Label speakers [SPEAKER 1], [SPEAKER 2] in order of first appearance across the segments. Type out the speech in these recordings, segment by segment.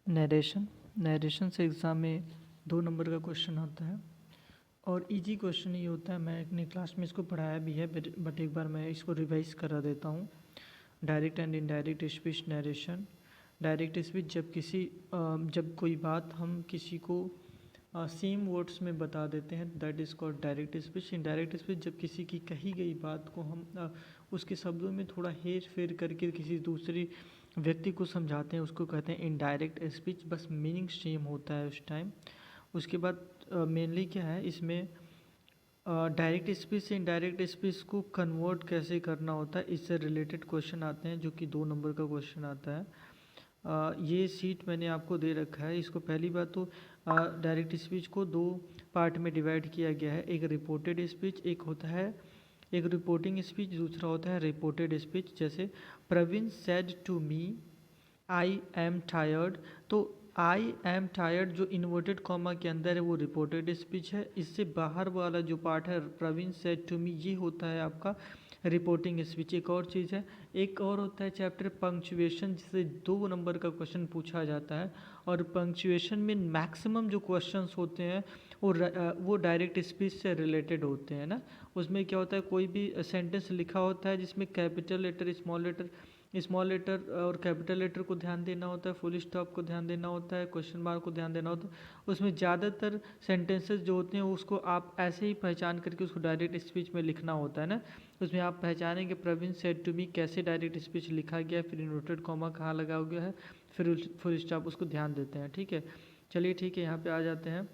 [SPEAKER 1] Narration narration से exam में 2 number का क्वेश्चन आता है और इजी क्वेश्चन ही होता है। मैं अपनी क्लास में इसको पढ़ाया भी है बट एक बार मैं इसको रिवाइज करा देता हूँ। Direct and indirect speech narration. Direct speech जब कोई बात हम किसी को सेम वर्ड्स में बता देते हैं, that is called direct speech. Indirect speech जब किसी की कही गई बात को हम उसके शब्दों में थोड़ा हेर फेर करके किसी दूसरी व्यक्ति को समझाते हैं, उसको कहते हैं इनडायरेक्ट स्पीच। बस मीनिंग सेम होता है उस टाइम। उसके बाद मेनली क्या है इसमें, डायरेक्ट स्पीच से इनडायरेक्ट स्पीच को कन्वर्ट कैसे करना होता है, इससे रिलेटेड क्वेश्चन आते हैं, जो कि 2 नंबर का क्वेश्चन आता है। ये सीट मैंने आपको दे रखा है। इसको पहली बात तो डायरेक्ट स्पीच को 2 पार्ट में डिवाइड किया गया है। एक रिपोर्टेड स्पीच, एक रिपोर्टिंग स्पीच, दूसरा होता है रिपोर्टेड स्पीच। जैसे Praveen said to me I am tired, तो आई एम टायर्ड जो इन्वर्टेड कॉमा के अंदर है वो रिपोर्टेड स्पीच है। इससे बाहर वाला जो पार्ट है प्रवीण सेड टू मी, ये होता है आपका रिपोर्टिंग स्पीच। एक और चीज़ है, एक और होता है चैप्टर पंक्चुएशन, जिससे 2 नंबर का क्वेश्चन पूछा जाता है। और पंक्चुएशन में मैक्सिमम जो क्वेश्चंस होते हैं वो डायरेक्ट स्पीच से रिलेटेड होते हैं ना। उसमें क्या होता है, कोई भी सेंटेंस लिखा होता है जिसमें कैपिटल लेटर, स्मॉल लेटर और कैपिटल लेटर को ध्यान देना होता है, फुल स्टॉप को ध्यान देना होता है, क्वेश्चन मार्क को ध्यान देना होता है। उसमें ज़्यादातर सेंटेंसेस जो होते हैं उसको आप ऐसे ही पहचान करके उसको डायरेक्ट स्पीच में लिखना होता है ना। उसमें आप पहचानेंगे प्रवीण सेड टू मी कैसे डायरेक्ट स्पीच लिखा गया है, फिर इन्वर्टेड कॉमा कहाँ लगा गया है, फिर फुल स्टॉप, उसको ध्यान देते हैं। ठीक है, चलिए ठीक है, यहाँ पे आ जाते हैं।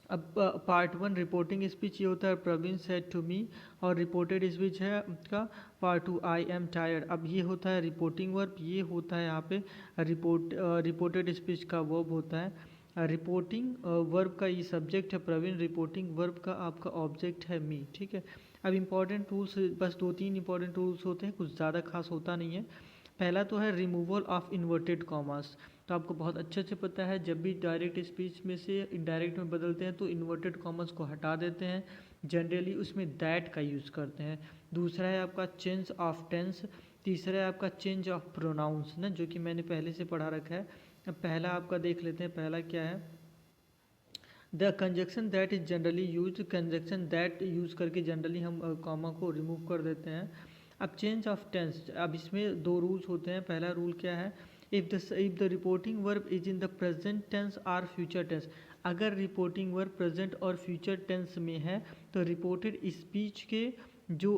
[SPEAKER 1] अब पार्ट 1 रिपोर्टिंग स्पीच ये होता है प्रवीण सेड टू मी, और रिपोर्टेड स्पीच है आपका पार्ट 2 आई एम टायर्ड। अब ये होता है रिपोर्टिंग वर्ब, ये होता है यहाँ पे रिपोर्टेड स्पीच का वर्ब होता है। रिपोर्टिंग वर्ब का ये सब्जेक्ट है प्रवीण, रिपोर्टिंग वर्ब का आपका ऑब्जेक्ट है मी। ठीक है, अब इंपॉर्टेंट रूल्स बस 2-3 इंपॉर्टेंट रूल्स होते हैं, कुछ ज़्यादा खास होता नहीं है। पहला तो है रिमूवल ऑफ इन्वर्टेड कॉमास। तो आपको बहुत अच्छे से पता है, जब भी डायरेक्ट स्पीच में से इनडायरेक्ट में बदलते हैं तो इन्वर्टेड कॉमास को हटा देते हैं। जनरली उसमें दैट का यूज़ करते हैं। दूसरा है आपका चेंज ऑफ टेंस। तीसरा है आपका चेंज ऑफ प्रोनाउंस ना, जो कि मैंने पहले से पढ़ा रखा है। अब पहला आपका देख लेते हैं, पहला क्या है, the conjunction that is generally use. Conjunction that use करके जनरली हम कॉमा को रिमूव कर देते हैं। अब चेंज ऑफ टेंस, अब इसमें 2 रूल्स होते हैं। पहला रूल क्या है, if the reporting verb is in the present tense और फ्यूचर टेंस। अगर रिपोर्टिंग वर्ब प्रेजेंट और फ्यूचर टेंस में है तो रिपोर्टेड स्पीच के जो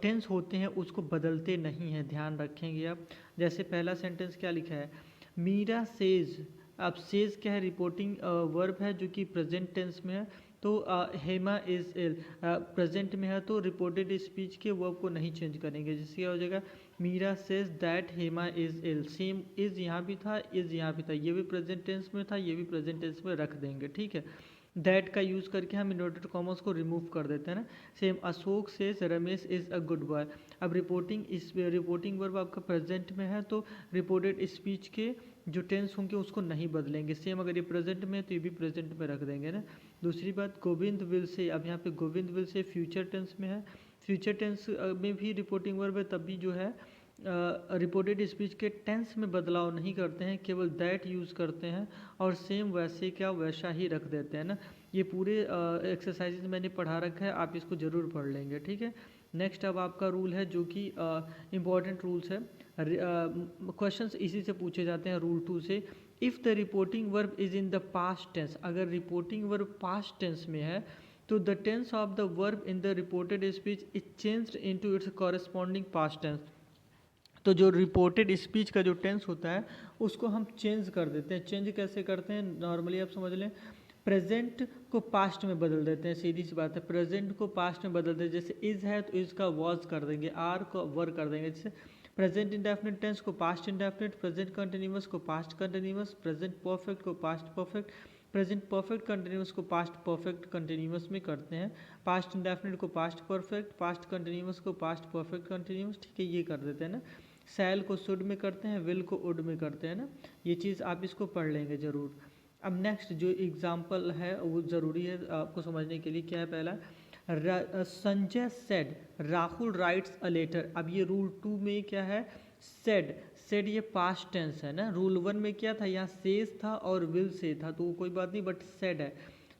[SPEAKER 1] टेंस होते हैं उसको बदलते नहीं हैं, ध्यान रखेंगे आप। जैसे पहला सेंटेंस क्या लिखा है, मीरा सेज। अब सेज क्या है, रिपोर्टिंग वर्ब है जो कि प्रेजेंट टेंस में है। तो हेमा इज इल प्रेजेंट में है, तो रिपोर्टेड स्पीच के वर्ब को नहीं चेंज करेंगे, जिससे क्या हो जाएगा, Meera says that Hema is ill. Same is यहाँ भी था, इज यहाँ भी था, ये भी प्रेजेंट टेंस में था, ये भी प्रेजेंट टेंस में रख देंगे। ठीक है, दैट का यूज़ करके हम इन्वर्टेड कॉमर्स को रिमूव कर देते हैं ना। Same Ashok says Ramesh is a good boy. अब रिपोर्टिंग वर्ब आपका प्रेजेंट में है, तो रिपोर्टेड स्पीच के जो टेंस होंगे उसको नहीं बदलेंगे। सेम अगर ये प्रेजेंट में है तो ये भी प्रेजेंट में रख देंगे ना। दूसरी बात, गोविंद विल से, अब यहाँ पे Govind will say future tense में है। फ्यूचर टेंस में भी रिपोर्टिंग वर्ब है, तब भी जो है रिपोर्टेड स्पीच के टेंस में बदलाव नहीं करते हैं, केवल दैट यूज़ करते हैं और सेम वैसे क्या वैसा ही रख देते हैं ना। ये पूरे एक्सरसाइजेज मैंने पढ़ा रखा है, आप इसको ज़रूर पढ़ लेंगे। ठीक है, नेक्स्ट अब आपका रूल है जो कि इम्पॉर्टेंट रूल्स है। क्वेश्चंस इसी से पूछे जाते हैं रूल 2 से। If the reporting verb is in the past tense, अगर रिपोर्टिंग वर्ब पास्ट टेंस में है तो the tense of the verb in the reported speech is changed into its corresponding past tense. तो जो रिपोर्टेड स्पीच का जो tense होता है उसको हम चेंज कर देते हैं। चेंज कैसे करते हैं, नॉर्मली आप समझ लें, प्रेजेंट को पास्ट में बदल देते हैं, सीधी सी बात है। प्रेजेंट को पास्ट में बदल देते हैं, जैसे इज है तो इज का वॉज कर देंगे, आर को वर कर देंगे। जैसे प्रेजेंट इंडेफिनिट टेंस को पास्ट इंडेफिनिट, प्रेजेंट कंटिन्यूअस को पास्ट कंटिन्यूअस, प्रेजेंट परफेक्ट को past perfect, present perfect continuous को पास्ट परफेक्ट कंटिन्यूअस में करते हैं, पास्ट इंडेफिनिट को पास्ट परफेक्ट, पास्ट कंटिन्यूअस को पास्ट परफेक्ट कंटिन्यूअस। ठीक है, ये कर देते हैं ना। सैल को शुड में करते हैं, विल को उड में करते हैं ना। ये चीज़ आप इसको पढ़ लेंगे ज़रूर। अब नेक्स्ट जो एग्जाम्पल है वो ज़रूरी है आपको समझने के लिए। क्या है पहला, Sanjay said Rahul writes a letter. अब ये रूल 2 में क्या है, सेड सेड ये पास्ट टेंस है ना, रूल 1 में क्या था, यहाँ सेज था और विल से था, तो कोई बात नहीं, बट सेड है,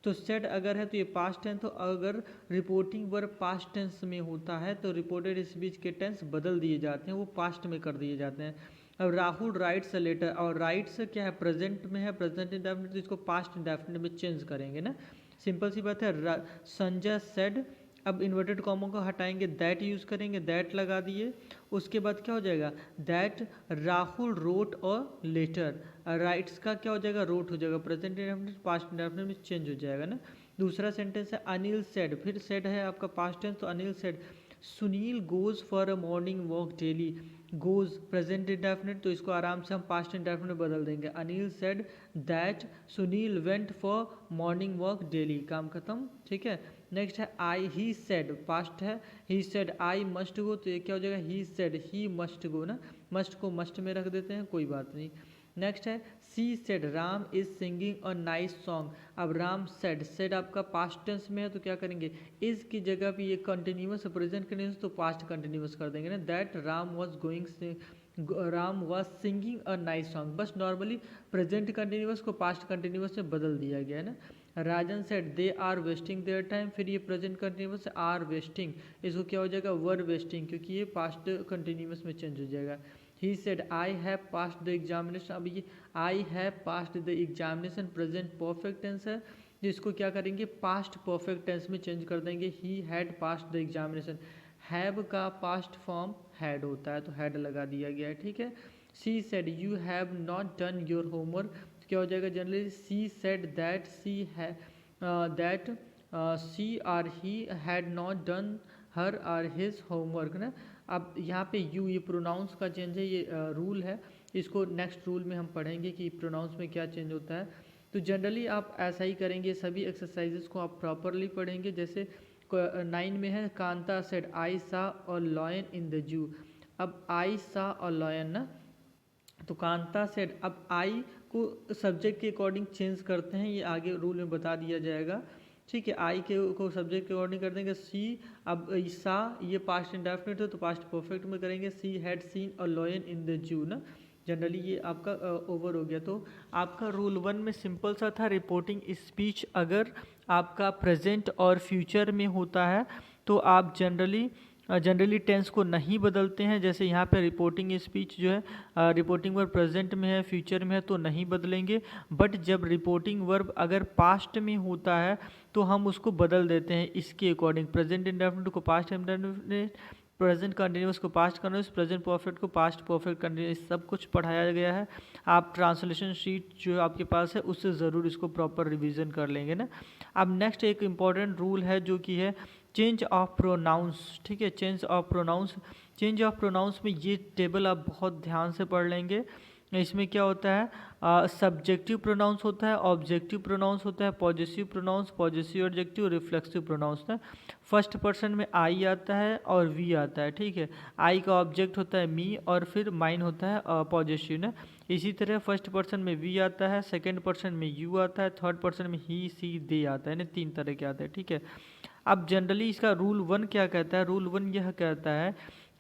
[SPEAKER 1] तो सेड अगर है तो ये पास्ट टेंस, तो अगर रिपोर्टिंग वर्ब पास्ट टेंस में होता है तो रिपोर्टेड स्पीच के टेंस बदल दिए जाते हैं, वो पास्ट में कर दिए जाते हैं। अब राहुल राइट्स अ लेटर, और राइट्स क्या है, प्रेजेंट में है, प्रेजेंट इंडेफिनिट, तो इसको पास्ट इंडेफिनिट में चेंज करेंगे ना, सिंपल सी बात है। संजय सेड, अब इन्वर्टेड कॉमा को हटाएंगे, दैट यूज़ करेंगे, दैट लगा दिए, उसके बाद क्या हो जाएगा, दैट राहुल रोट और लेटर, राइट्स का क्या हो जाएगा, रोट हो जाएगा, प्रेजेंट इंडेफिनिट पास्ट इंडेफिनिट में चेंज हो जाएगा ना। दूसरा सेंटेंस है अनिल सेड, फिर सेड है आपका पास्ट टेंस, तो Anil said Sunil goes for a morning walk daily, goes present indefinite, तो इसको आराम से हम पास्ट इंडेफिनिट में बदल देंगे, Anil said that Sunil went for morning walk daily, काम खत्म, ठीक है। नेक्स्ट है आई ही सेड, पास्ट है, he said I must go, तो ये क्या हो जाएगा, he said he must go ना, मस्ट को मस्ट में रख देते हैं, कोई बात नहीं। नेक्स्ट है she said Ram is singing a nice song, अब राम सेड, सेड आपका पास्ट टेंस में है तो क्या करेंगे, इज की जगह पे ये कंटिन्यूअस प्रेजेंट कंटिन्यूअस, तो पास्ट कंटिन्यूअस कर देंगे ना, that Ram was going, Ram was singing a nice song, बस नॉर्मली प्रेजेंट कंटिन्यूअस को पास्ट कंटिन्यूअस में बदल दिया गया है ना। Rajan said they are wasting their time, फिर ये प्रेजेंट कंटिन्यूअस आर वेस्टिंग, इसको क्या हो जाएगा, वर वेस्टिंग, क्योंकि ये पास्ट कंटिन्यूअस में चेंज हो जाएगा। He said I have passed the examination, अब ये I have passed the examination present perfect tense है, जिसको क्या करेंगे, पास्ट परफेक्ट टेंस में चेंज कर देंगे, he had passed the examination, have का पास्ट फॉर्म हैड होता है, तो हैड लगा दिया गया है, ठीक है। She said you have not done your homework, क्या हो जाएगा, generally she said that she है that she or he had not done her or his homework ना। अब यहाँ पे यू, ये प्रोनाउंस का चेंज है, ये रूल है, इसको नेक्स्ट रूल में हम पढ़ेंगे कि प्रोनाउंस में क्या चेंज होता है। तो जनरली आप ऐसा ही करेंगे, सभी एक्सरसाइजेस को आप प्रॉपरली पढ़ेंगे। जैसे 9 में है कांता सेड आई सा a lion in the zoo, अब आई सा अ लॉयन ना, तो कांता सेड, अब आई को सब्जेक्ट के अकॉर्डिंग चेंज करते हैं, ये आगे रूल में बता दिया जाएगा, ठीक है। आई के को सब्जेक्ट के अकॉर्डिंग कर देंगे। सी, अब सा ये पास्ट इंडेफिनिट है तो पास्ट परफेक्ट में करेंगे, she had seen a lion in the zoo ना, जनरली ये आपका ओवर हो गया। तो आपका रूल 1 में सिंपल सा था, रिपोर्टिंग स्पीच अगर आपका प्रेजेंट और फ्यूचर में होता है तो आप जनरली टेंस को नहीं बदलते हैं। जैसे यहाँ पे रिपोर्टिंग स्पीच जो है, रिपोर्टिंग वर्ब प्रेजेंट में है, फ्यूचर में है तो नहीं बदलेंगे, बट जब रिपोर्टिंग वर्ब अगर पास्ट में होता है तो हम उसको बदल देते हैं इसके अकॉर्डिंग, प्रेजेंट इंडेफिनिट को पास्ट इंडेफिनिट, प्रेजेंट कंटिन्यूअस को पास्ट कंटिन्यूअस, प्रेजेंट परफेक्ट को पास्ट परफेक्ट कंटिन्यूअस, सब कुछ पढ़ाया गया है। आप ट्रांसलेशन शीट जो आपके पास है उससे ज़रूर इसको प्रॉपर रिवीजन कर लेंगे ना। अब नेक्स्ट एक इम्पॉर्टेंट रूल है जो कि है चेंज ऑफ प्रोनाउंस, ठीक है, change of pronouns. Change of pronouns में ये टेबल आप बहुत ध्यान से पढ़ लेंगे। इसमें क्या होता है, सब्जेक्टिव प्रोनाउंस होता है, ऑब्जेक्टिव प्रोनाउंस होता है, possessive pronouns, possessive adjective, reflexive pronouns है। फर्स्ट पर्सन में आई आता है और वी आता है, ठीक है। आई का ऑब्जेक्ट होता है मी और फिर माइन होता है पॉजेसिव ना। इसी तरह फर्स्ट पर्सन में वी आता है, सेकेंड पर्सन में यू आता है, थर्ड पर्सन में ही सी दे आता है ना, 3 तरह के आते हैं, ठीक है। अब जनरली इसका रूल 1 क्या कहता है, रूल 1 यह कहता है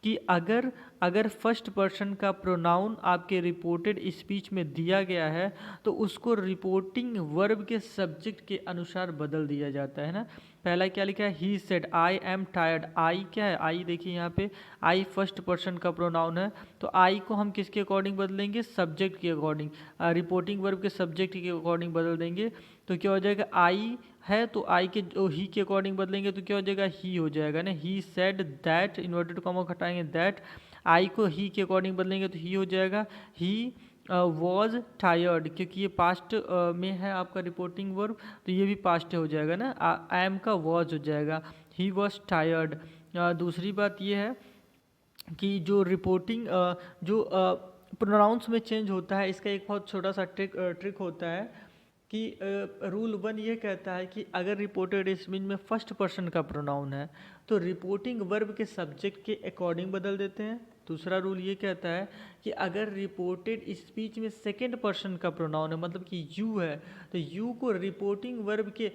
[SPEAKER 1] कि अगर फर्स्ट पर्सन का प्रोनाउन आपके रिपोर्टेड स्पीच में दिया गया है तो उसको रिपोर्टिंग वर्ब के सब्जेक्ट के अनुसार बदल दिया जाता है ना। पहला क्या लिखा है, he said I am tired, I क्या है, आई देखिए यहाँ पे आई फर्स्ट पर्सन का प्रोनाउन है, तो आई को हम किसके अकॉर्डिंग बदलेंगे, सब्जेक्ट के अकॉर्डिंग, रिपोर्टिंग वर्ब के सब्जेक्ट के अकॉर्डिंग बदल देंगे। तो क्या हो जाएगा, आई है तो आई के जो ही के अकॉर्डिंग बदलेंगे तो क्या हो जाएगा, ही हो जाएगा ना। He said that, inverted comma हटाएंगे दैट, आई को ही के अकॉर्डिंग बदलेंगे तो ही हो जाएगा। ही वॉज टायर्ड, क्योंकि ये पास्ट में है आपका रिपोर्टिंग वर्ब तो ये भी पास्ट हो जाएगा ना, आई एम का वॉज हो जाएगा, ही वॉज टायर्ड। दूसरी बात ये है कि जो रिपोर्टिंग जो प्रोनाउंस में चेंज होता है, इसका एक बहुत छोटा सा ट्रिक होता है कि रूल 1 ये कहता है कि अगर रिपोर्टेड स्पीच में फर्स्ट पर्सन का प्रोनाउन है तो रिपोर्टिंग वर्ब के सब्जेक्ट के अकॉर्डिंग बदल देते हैं। दूसरा रूल ये कहता है कि अगर रिपोर्टेड स्पीच में सेकंड पर्सन का प्रोनाउन है, मतलब कि यू है, तो यू को रिपोर्टिंग वर्ब के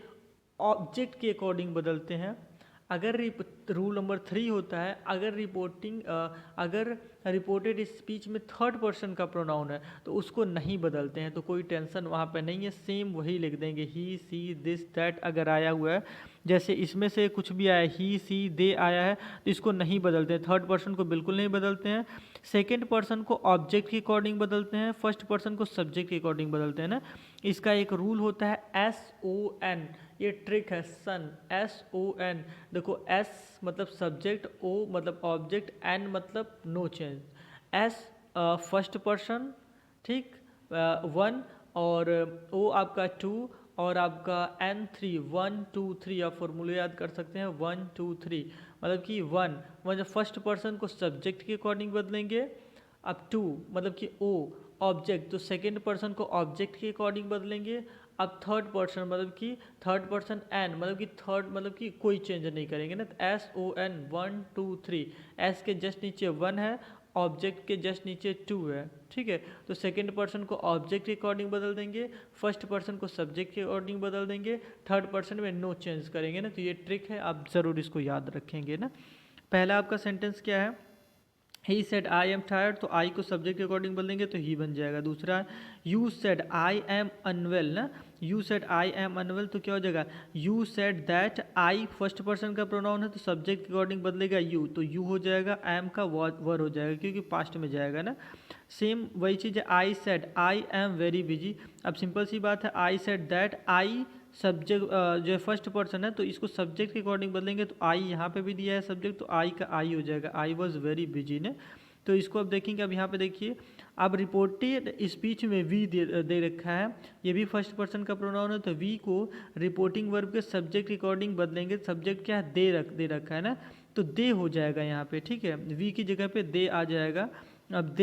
[SPEAKER 1] ऑब्जेक्ट के अकॉर्डिंग बदलते हैं। अगर रूल नंबर 3 होता है, अगर रिपोर्टेड स्पीच में थर्ड पर्सन का प्रोनाउन है तो उसको नहीं बदलते हैं, तो कोई टेंशन वहाँ पे नहीं है, सेम वही लिख देंगे, ही सी दिस दैट अगर आया हुआ है, जैसे इसमें से कुछ भी आया, ही सी दे आया है, तो इसको नहीं बदलते हैं, थर्ड पर्सन को बिल्कुल नहीं बदलते हैं, सेकेंड पर्सन को ऑब्जेक्ट के अकॉर्डिंग बदलते हैं, फर्स्ट पर्सन को सब्जेक्ट के अकॉर्डिंग बदलते हैं ना। इसका एक रूल होता है SON, ये ट्रिक है, सन, SON। देखो S मतलब सब्जेक्ट, O मतलब ऑब्जेक्ट, N मतलब no change. S first person, ठीक, 1, और O आपका 2, और आपका N 3, 1 2 3, आप फॉर्मूले याद कर सकते हैं, 1 2 3, मतलब कि 1 मतलब फर्स्ट पर्सन को सब्जेक्ट के अकॉर्डिंग बदलेंगे, अब 2 मतलब कि O ऑब्जेक्ट, तो सेकेंड पर्सन को ऑब्जेक्ट के अकॉर्डिंग बदलेंगे, अब थर्ड पर्सन मतलब कि थर्ड पर्सन N मतलब कि थर्ड मतलब कि कोई चेंज नहीं करेंगे ना, तो SON 1 2 3, S के जस्ट नीचे 1 है, ऑब्जेक्ट के जस्ट नीचे 2 है, ठीक है, तो सेकेंड पर्सन को ऑब्जेक्ट के अकॉर्डिंग बदल देंगे, फर्स्ट पर्सन को सब्जेक्ट के अकॉर्डिंग बदल देंगे, थर्ड पर्सन में नो चेंज करेंगे ना, तो ये ट्रिक है, आप ज़रूर इसको याद रखेंगे ना। पहला आपका सेंटेंस क्या है, he said I am tired, तो आई को सब्जेक्ट के अकॉर्डिंग बदलेंगे तो ही बन जाएगा। दूसरा, you said I am unwell ना, you said I am unwell, तो क्या हो जाएगा, you said that, I first person का प्रोनाउन है तो सब्जेक्ट के अकॉर्डिंग बदलेगा यू, तो यू हो जाएगा, एम का वर हो जाएगा क्योंकि पास्ट में जाएगा ना। सेम वही चीज़ है, I said I am very busy, अब सिंपल सी बात है, I said that, I subject जो है फर्स्ट पर्सन है तो इसको सब्जेक्ट के अकॉर्डिंग बदलेंगे, तो आई यहाँ पे भी दिया है सब्जेक्ट, तो आई का आई हो जाएगा, आई वॉज वेरी बिजी ने। तो इसको अब देखेंगे, अब यहाँ पे देखिए, अब रिपोर्टेड स्पीच में वी दे रखा है, ये भी फर्स्ट पर्सन का प्रोनाउन है, तो वी को रिपोर्टिंग वर्ब के सब्जेक्ट के अकॉर्डिंग बदलेंगे, सब्जेक्ट क्या है, दे रखा है ना, तो दे हो जाएगा यहाँ पे, ठीक है, वी की जगह पे दे आ जाएगा। अब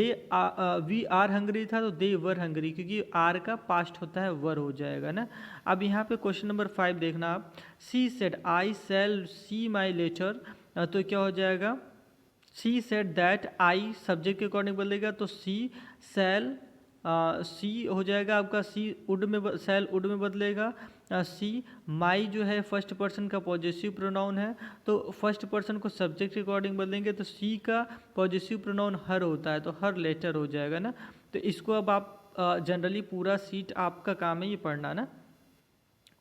[SPEAKER 1] वी आर हंगरी था तो दे वर हंगरी, क्योंकि आर का पास्ट होता है, वर हो जाएगा ना। अब यहाँ पे क्वेश्चन नंबर 5 देखना आप, she said I shall see my letter, तो क्या हो जाएगा, she said that, I subject के अकॉर्डिंग बदलेगा तो सी सेल, सी हो जाएगा आपका, सी वुड में सेल वुड में बदलेगा, सी माई जो है फर्स्ट पर्सन का पॉजिटिव प्रोनाउन है, तो फर्स्ट पर्सन को सब्जेक्ट के अकॉर्डिंग बदलेंगे तो सी का पॉजिटिव प्रोनाउन हर होता है तो हर लेटर हो जाएगा ना। तो इसको अब आप जनरली पूरा सीट आपका काम है ये पढ़ना ना।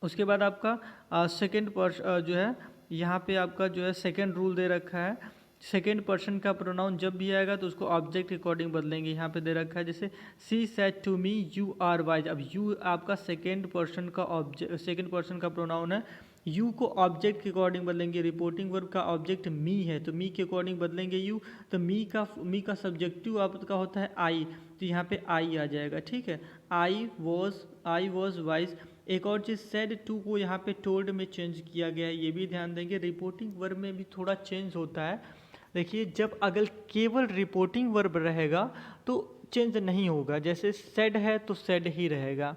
[SPEAKER 1] उसके बाद आपका सेकेंड जो है यहाँ पे आपका जो है सेकेंड रूल दे रखा है, सेकेंड पर्सन का प्रोनाउन जब भी आएगा तो उसको ऑब्जेक्ट के अकॉर्डिंग बदलेंगे। यहाँ पे दे रखा है जैसे she said to me you are wise, अब यू आपका सेकेंड पर्सन का प्रोनाउन है, यू को ऑब्जेक्ट के अकॉर्डिंग बदलेंगे, रिपोर्टिंग वर्ब का ऑब्जेक्ट मी है तो मी के अकॉर्डिंग बदलेंगे यू, तो मी का सब्जेक्टिव आपका होता है आई, तो यहाँ पे आई आ जाएगा, ठीक है, आई वॉज वाइज। एक और चीज़ सेड टू को यहाँ पे टोल्ड में चेंज किया गया है, ये भी ध्यान देंगे, रिपोर्टिंग वर्ब में भी थोड़ा चेंज होता है। देखिए जब अगर केवल रिपोर्टिंग वर्ब रहेगा तो चेंज नहीं होगा, जैसे सेड है तो सेड ही रहेगा,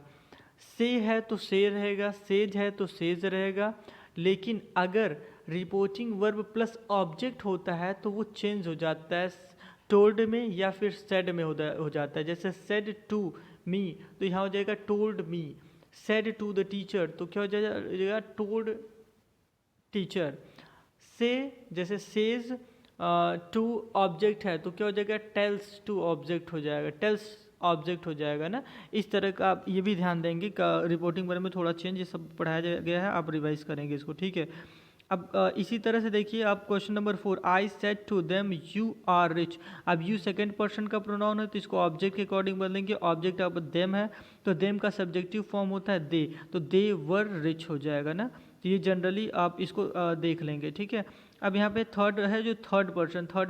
[SPEAKER 1] से है तो से रहेगा, सेज है तो सेज रहेगा, लेकिन अगर रिपोर्टिंग वर्ब प्लस ऑब्जेक्ट होता है तो वो चेंज हो जाता है, टोल्ड में या फिर सेड में हो जाता है। जैसे सेड टू मी तो यहाँ हो जाएगा told me, said to the teacher तो क्या हो जाएगा, टोल्ड टीचर, से जैसे सेज टू ऑब्जेक्ट है तो क्या हो जाएगा, टेल्स टू ऑब्जेक्ट हो जाएगा, टेल्स ऑब्जेक्ट हो जाएगा ना। इस तरह का आप ये भी ध्यान देंगे का रिपोर्टिंग बारे में थोड़ा चेंज ये सब पढ़ाया गया है, आप रिवाइज करेंगे इसको, ठीक है। अब इसी तरह से देखिए आप question number 4, I said to them you are rich, अब यू सेकेंड पर्सन का प्रोनाउन है तो इसको ऑब्जेक्ट के अकॉर्डिंग बदलेंगे, ऑब्जेक्ट अब देम है तो देम का सब्जेक्टिव फॉर्म होता है दे, तो दे वर रिच हो जाएगा ना। तो ये जनरली आप इसको देख लेंगे, ठीक है। अब यहाँ पे थर्ड है जो थर्ड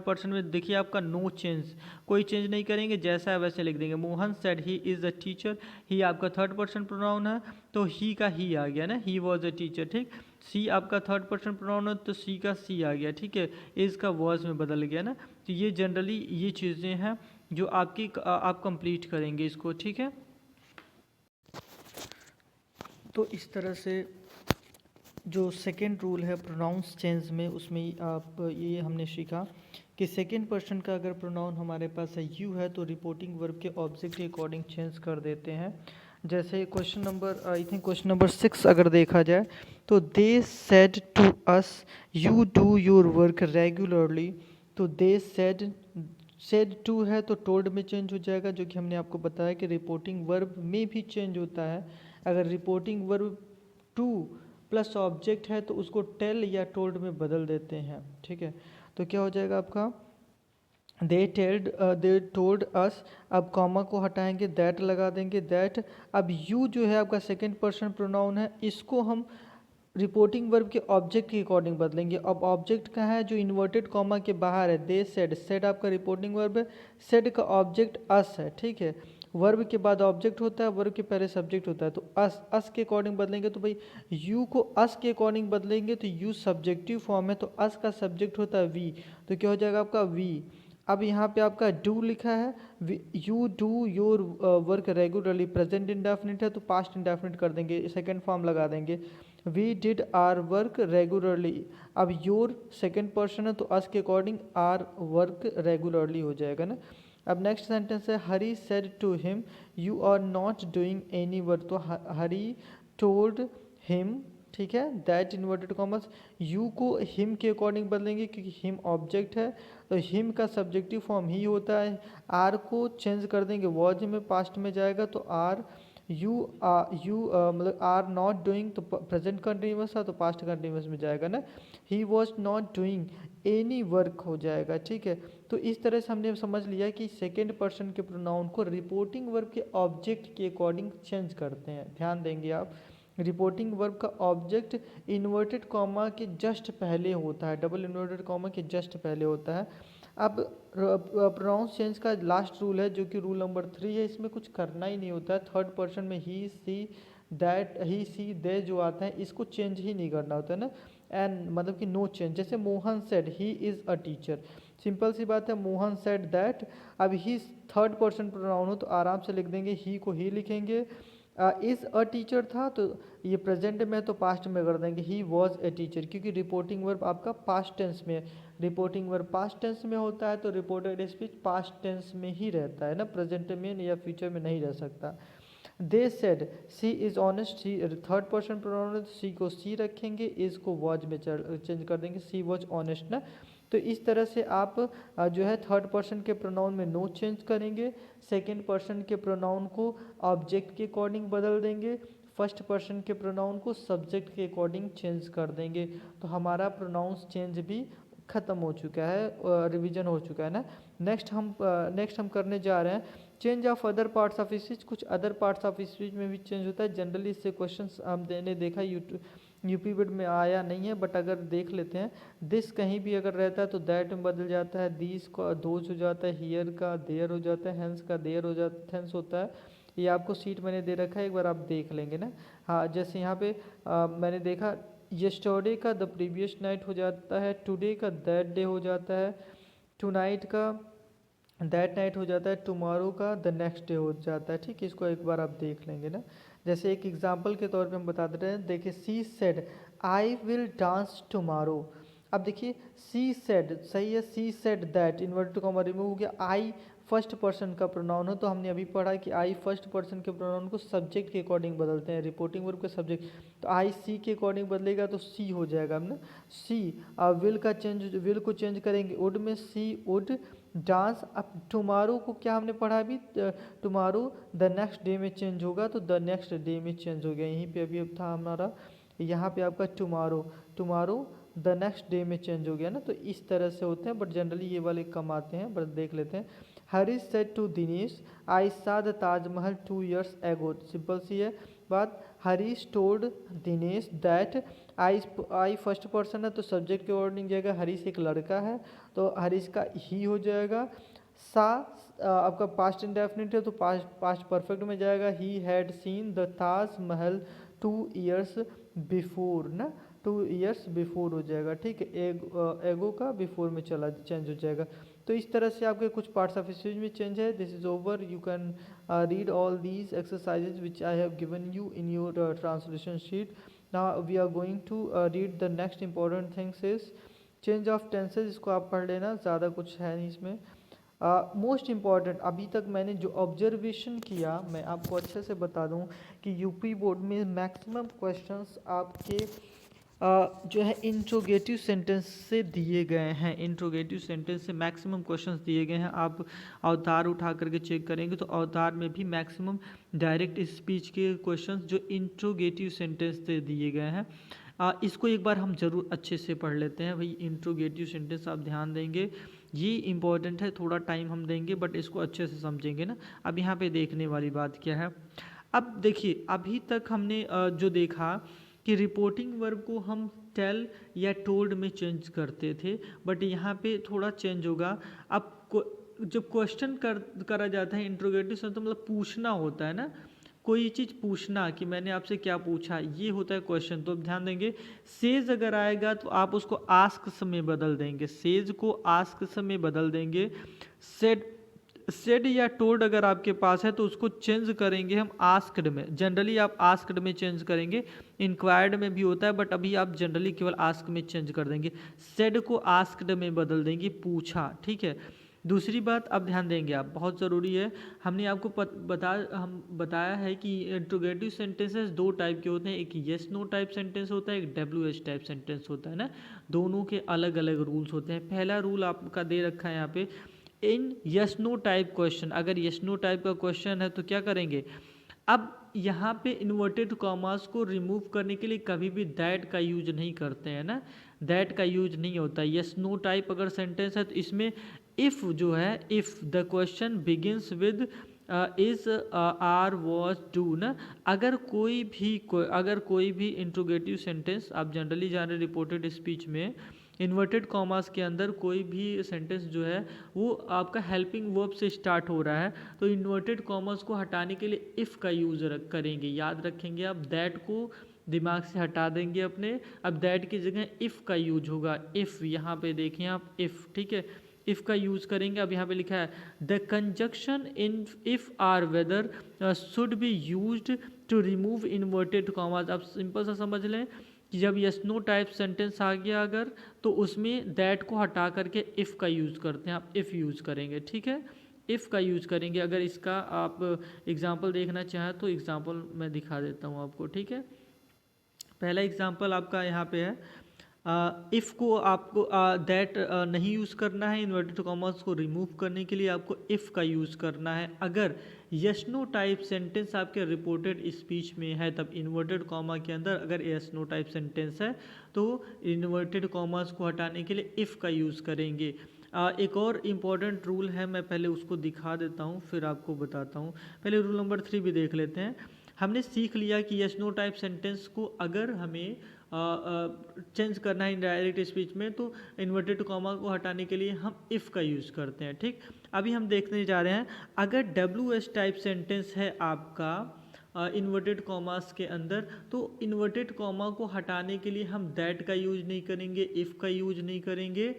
[SPEAKER 1] पर्सन में देखिए आपका नो चेंज, कोई चेंज नहीं करेंगे, जैसा है वैसे लिख देंगे। Mohan said he is a teacher, he आपका थर्ड पर्सन प्रोनाउन है तो ही का ही आ गया ना, ही वॉज अ टीचर, ठीक। सी आपका थर्ड पर्सन प्रोनाउन है तो सी का सी आ गया, ठीक है, इज़ का वॉज में बदल गया ना। तो ये जनरली ये चीज़ें हैं जो आप कंप्लीट करेंगे इसको, ठीक है। तो इस तरह से जो सेकेंड रूल है प्रोनाउंस चेंज में, उसमें आप ये हमने सीखा कि सेकेंड पर्सन का अगर प्रोनाउन हमारे पास है यू है तो रिपोर्टिंग वर्ब के ऑब्जेक्ट के अकॉर्डिंग चेंज कर देते हैं। जैसे question number I think question number 6 अगर देखा जाए तो they said to us you do your work regularly. तो दे सेड टू है तो टोल्ड में चेंज हो जाएगा, जो कि हमने आपको बताया कि रिपोर्टिंग वर्ब में भी चेंज होता है। अगर reporting verb two plus object है तो उसको टेल या टोल्ड में बदल देते हैं, ठीक है। तो क्या हो जाएगा आपका दे टोल्ड अस, अब कॉमा को हटाएंगे, दैट लगा देंगे, दैट। अब यू जो है आपका सेकंड पर्सन प्रोनाउन है, इसको हम रिपोर्टिंग वर्ब के ऑब्जेक्ट के अकॉर्डिंग बदलेंगे। अब ऑब्जेक्ट कहाँ है, जो इन्वर्टेड कॉमा के बाहर है, दे सेड। सेड आपका रिपोर्टिंग वर्ब है, सेड का ऑब्जेक्ट अस है, ठीक है। वर्ब के बाद ऑब्जेक्ट होता है, वर्ब के पहले सब्जेक्ट होता है, तो अस के अकॉर्डिंग बदलेंगे। तो भाई यू को अस के अकॉर्डिंग बदलेंगे तो यू सब्जेक्टिव फॉर्म है, तो अस का सब्जेक्ट होता है वी, तो क्या हो जाएगा आपका वी। अब यहाँ पे आपका डू लिखा है, you do your work regularly, present indefinite है तो पास्ट इंडेफिनिट कर देंगे, सेकंड फॉर्म लगा देंगे। We did our work regularly, अब योर सेकंड पर्सन है तो अस के अकॉर्डिंग आर वर्क रेगुलरली हो जाएगा ना। अब नेक्स्ट सेंटेंस है Hari said to him you are not doing any work, तो हरी टोल्ड हिम, ठीक है, दैट इन्वर्टेड कॉमर्स। यू को हिम के अकॉर्डिंग बदलेंगे क्योंकि हिम ऑब्जेक्ट है, तो हिम का सब्जेक्टिव फॉर्म ही होता है। आर को चेंज कर देंगे, वॉज में पास्ट में जाएगा तो आर यू मतलब आर नॉट डूइंग, तो प्रेजेंट कंटिन्यूअस था तो पास्ट कंटिन्यूअस में जाएगा ना। He was not doing any work हो जाएगा, ठीक है। तो इस तरह से हमने समझ लिया कि सेकेंड पर्सन के प्रोनाउन को रिपोर्टिंग वर्ब के ऑब्जेक्ट के अकॉर्डिंग चेंज करते हैं। ध्यान देंगे आप, रिपोर्टिंग वर्ब का ऑब्जेक्ट इन्वर्टेड कॉमा के जस्ट पहले होता है, डबल इन्वर्टेड कॉमा के जस्ट पहले होता है। अब प्रोनाउंस चेंज का लास्ट रूल है जो कि रूल नंबर 3 है, इसमें कुछ करना ही नहीं होता है। थर्ड पर्सन में ही सी दैट ही सी दे जो आता है इसको चेंज ही नहीं करना होता है ना, एंड मतलब कि नो चेंज। जैसे Mohan said he is a teacher, simple सी बात है, मोहन सेड दैट। अब ही थर्ड पर्सन प्रोनाउन हो तो आराम से लिख देंगे, ही को ही लिखेंगे। इज़ अ टीचर था तो ये प्रेजेंट में तो पास्ट में कर देंगे, ही वॉज ए टीचर, क्योंकि रिपोर्टिंग वर्ब आपका पास्ट टेंस में है। रिपोर्टिंग वर्ब पास्ट टेंस में होता है तो रिपोर्टेड स्पीच पास्ट टेंस में ही रहता है ना, प्रेजेंट में या फ्यूचर में नहीं रह सकता। They said she is honest, she third person pronoun है तो सी को सी रखेंगे, इज़ को वॉज में चेंज कर देंगे, सी वॉज ऑनेस्ट ना। तो इस तरह से आप जो है थर्ड पर्सन के प्रोनाउन में नो चेंज करेंगे, सेकेंड पर्सन के प्रोनाउन को ऑब्जेक्ट के अकॉर्डिंग बदल देंगे, फर्स्ट पर्सन के प्रोनाउन को सब्जेक्ट के अकॉर्डिंग चेंज कर देंगे, तो हमारा प्रोनाउंस चेंज भी ख़त्म हो चुका है, रिवीजन हो चुका है ना। नेक्स्ट हम करने जा रहे हैं change of other parts of speech. कुछ अदर पार्ट्स ऑफ स्पीच में भी चेंज होता है, जनरली इससे क्वेश्चंस हमने देखा यूपी बिट में आया नहीं है, बट अगर देख लेते हैं, दिस कहीं भी अगर रहता है तो दैट में बदल जाता है, दीज का दोज हो जाता है, हियर का देयर हो जाता है, हेंस का देयर हो जाता है, हेंस होता है। ये आपको सीट मैंने दे रखा है, एक बार आप देख लेंगे ना। हाँ, जैसे यहाँ पे मैंने देखा यस्टरडे का द प्रीवियस नाइट हो जाता है, टुडे का दैट डे हो जाता है, टुनाइट का दैट नाइट हो जाता है, टुमारो का द नेक्स्ट डे हो जाता है, ठीक है। इसको एक बार आप देख लेंगे ना। जैसे एक एग्जांपल के तौर पे हम बता दे रहे हैं, देखिए सी said I will dance tomorrow. अब देखिए सी सेड सही है, she said that inverted comma remove हो गया, आई फर्स्ट पर्सन का प्रोनाउन हो तो हमने अभी पढ़ा कि आई फर्स्ट पर्सन के प्रोनाउन को सब्जेक्ट के अकॉर्डिंग बदलते हैं, रिपोर्टिंग वर्ब के सब्जेक्ट, तो आई सी के अकॉर्डिंग बदलेगा तो सी हो जाएगा हमने सी। विल का चेंज, विल को चेंज करेंगे वुड में, सी वुड डांस। अब टुमारो को क्या हमने पढ़ा अभी, टुमारो द नेक्स्ट डे में चेंज होगा तो द नेक्स्ट डे में चेंज हो गया, यहीं पे अभी था हमारा, यहाँ पे आपका tomorrow, tomorrow the next day में चेंज हो गया ना। तो इस तरह से होते हैं, बट जनरली ये वाले कम आते हैं, बट देख लेते हैं। हरीश सेड टू दिनेश आई सा द ताजमहल 2 years एगो, सिंपल सी है बात। Harish told Dinesh that, I first person है तो सब्जेक्ट के अकॉर्डिंग जाएगा, हरीश एक लड़का है तो हरीश का ही हो जाएगा। सा आपका पास्ट इंडेफिनिट है तो पास्ट परफेक्ट में जाएगा, he had seen the Taj Mahal 2 years before ना, 2 years बिफोर हो जाएगा, ठीक है। एगो का बिफोर में चला चेंज हो जाएगा। तो इस तरह से आपके कुछ पार्ट्स ऑफ स्पीच में चेंज है। This is over, you can read all these exercises which I have given you in your translation sheet. Now we are going to read the next important things is change of tenses, इसको आप पढ़ लेना, ज़्यादा कुछ है नहीं इसमें। Most important अभी तक मैंने जो ऑब्जर्वेशन किया, मैं आपको अच्छे से बता दूं कि यूपी बोर्ड में मैक्सिमम क्वेश्चंस आपके जो है इंट्रोगेटिव सेंटेंस से दिए गए हैं। इंट्रोगेटिव सेंटेंस से मैक्सिमम क्वेश्चंस दिए गए हैं। आप अवतार उठा करके चेक करेंगे तो अवतार में भी मैक्सिमम डायरेक्ट स्पीच के क्वेश्चंस जो इंट्रोगेटिव सेंटेंस से दिए गए हैं। इसको एक बार हम जरूर अच्छे से पढ़ लेते हैं। भाई इंट्रोगेटिव सेंटेंस आप ध्यान देंगे, ये इंपॉर्टेंट है, थोड़ा टाइम हम देंगे बट इसको अच्छे से समझेंगे ना। अब यहाँ पे देखने वाली बात क्या है, अब देखिए अभी तक हमने जो देखा कि रिपोर्टिंग वर्ब को हम टेल या टोल्ड में चेंज करते थे, बट यहाँ पे थोड़ा चेंज होगा। अब जब क्वेश्चन करा जाता है इंट्रोगेटिव सेंस तो मतलब पूछना होता है ना, कोई चीज़ पूछना कि मैंने आपसे क्या पूछा, ये होता है क्वेश्चन। तो ध्यान देंगे सेज अगर आएगा तो आप उसको आस्क में बदल देंगे, सेज को आस्क में बदल देंगे। सेड या टोल्ड अगर आपके पास है तो उसको चेंज करेंगे हम आस्क्ड में। जनरली आप आस्क्ड में चेंज करेंगे, इंक्वायर्ड में भी होता है बट अभी आप जनरली केवल आस्क में चेंज कर देंगे। सेड को आस्क्ड में बदल देंगे, पूछा, ठीक है। दूसरी बात अब ध्यान देंगे आप, बहुत ज़रूरी है, हमने आपको बताया है कि इंट्रोगेटिव सेंटेंसेस दो टाइप के होते हैं, एक येस नो टाइप सेंटेंस होता है, एक WH टाइप सेंटेंस होता है ना। दोनों के अलग अलग रूल्स होते हैं। पहला रूल आपका दे रखा है यहाँ पे, in yes no type question, अगर यस नो टाइप का क्वेश्चन है तो क्या करेंगे, अब यहाँ पे इन्वर्टेड कॉमास को रिमूव करने के लिए कभी भी दैट का यूज नहीं करते हैं ना, दैट का यूज नहीं होता। यस नो टाइप अगर सेंटेंस है तो इसमें इफ़ जो है, if the question begins with is are was do ना, अगर कोई भी इंट्रोगेटिव सेंटेंस आप जनरली जान रहे रिपोर्टेड स्पीच में इन्वर्टेड कॉमास के अंदर कोई भी सेंटेंस जो है वो आपका हेल्पिंग वर्ब से स्टार्ट हो रहा है तो इन्वर्टेड कॉमास को हटाने के लिए इफ़ का यूज़ करेंगे। याद रखेंगे आप, दैट को दिमाग से हटा देंगे अपने, अब दैट की जगह इफ़ का यूज होगा। इफ़, यहाँ पे देखें आप, इफ़, ठीक है, इफ़ का यूज़ करेंगे। अब यहाँ पे लिखा है the conjunction in if or whether should be used to remove inverted commas. अब सिंपल सा समझ लें कि जब यस नो टाइप सेंटेंस आ गया अगर, तो उसमें दैट को हटा करके इफ़ का यूज़ करते हैं, आप इफ़ यूज़ करेंगे, ठीक है, इफ़ का यूज़ करेंगे। अगर इसका आप एग्जांपल देखना चाहें तो एग्जांपल मैं दिखा देता हूँ आपको, ठीक है। पहला एग्जांपल आपका यहाँ पे है, इफ़ को आपको दैट नहीं यूज़ करना है, इन्वर्टेड कॉमास को रिमूव करने के लिए आपको इफ़ का यूज़ करना है। अगर यस नो टाइप सेंटेंस आपके रिपोर्टेड स्पीच में है तब इन्वर्टेड कॉमा के अंदर अगर यस नो टाइप सेंटेंस है तो इन्वर्टेड कॉमास को हटाने के लिए इफ़ का यूज़ करेंगे। एक और इम्पॉर्टेंट रूल है, मैं पहले उसको दिखा देता हूँ फिर आपको बताता हूँ। पहले रूल नंबर 3 भी देख लेते हैं। हमने सीख लिया कि यस नो टाइप सेंटेंस को अगर हमें चेंज करना है इनडायरेक्ट स्पीच में तो इन्वर्टेड कॉमा को हटाने के लिए हम इफ़ का यूज़ करते हैं, ठीक। अभी हम देखने जा रहे हैं, अगर WH टाइप सेंटेंस है आपका इन्वर्टेड कॉमास के अंदर तो इन्वर्टेड कॉमा को हटाने के लिए हम दैट का यूज नहीं करेंगे, इफ़ का यूज नहीं करेंगे।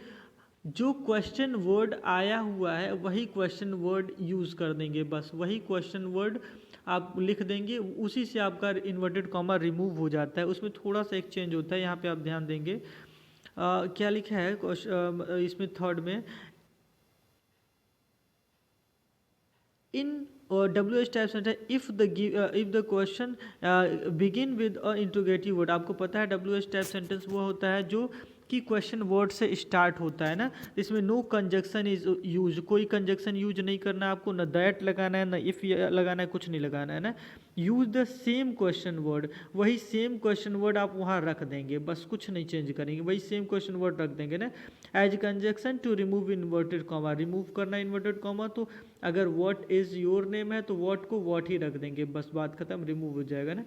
[SPEAKER 1] जो क्वेश्चन वर्ड आया हुआ है वही क्वेश्चन वर्ड यूज़ कर देंगे, बस वही क्वेश्चन वर्ड आप लिख देंगे, उसी से आपका इन्वर्टेड कॉमा रिमूव हो जाता है। उसमें थोड़ा सा एक चेंज होता है, यहाँ पे आप ध्यान देंगे क्या लिखा है इसमें थर्ड में, इन WH type sentence if the question begin with a interrogative word. आपको पता है WH टाइप सेंटेंस वो होता है जो कि क्वेश्चन वर्ड से स्टार्ट होता है ना, इसमें नो कंजक्शन इज यूज, कोई कंजक्शन यूज नहीं करना है आपको, न दैट लगाना है, न इफ़ लगाना है, कुछ नहीं लगाना है ना। Use the same question word, वही सेम क्वेश्चन वर्ड आप वहाँ रख देंगे, बस कुछ नहीं चेंज करेंगे, वही सेम क्वेश्चन वर्ड रख देंगे ना। As conjunction to remove inverted comma, remove करना इन्वर्टेड कॉमा, तो अगर व्हाट इज़ योर नेम है तो व्हाट को व्हाट ही रख देंगे, बस बात खत्म, रिमूव हो जाएगा ना।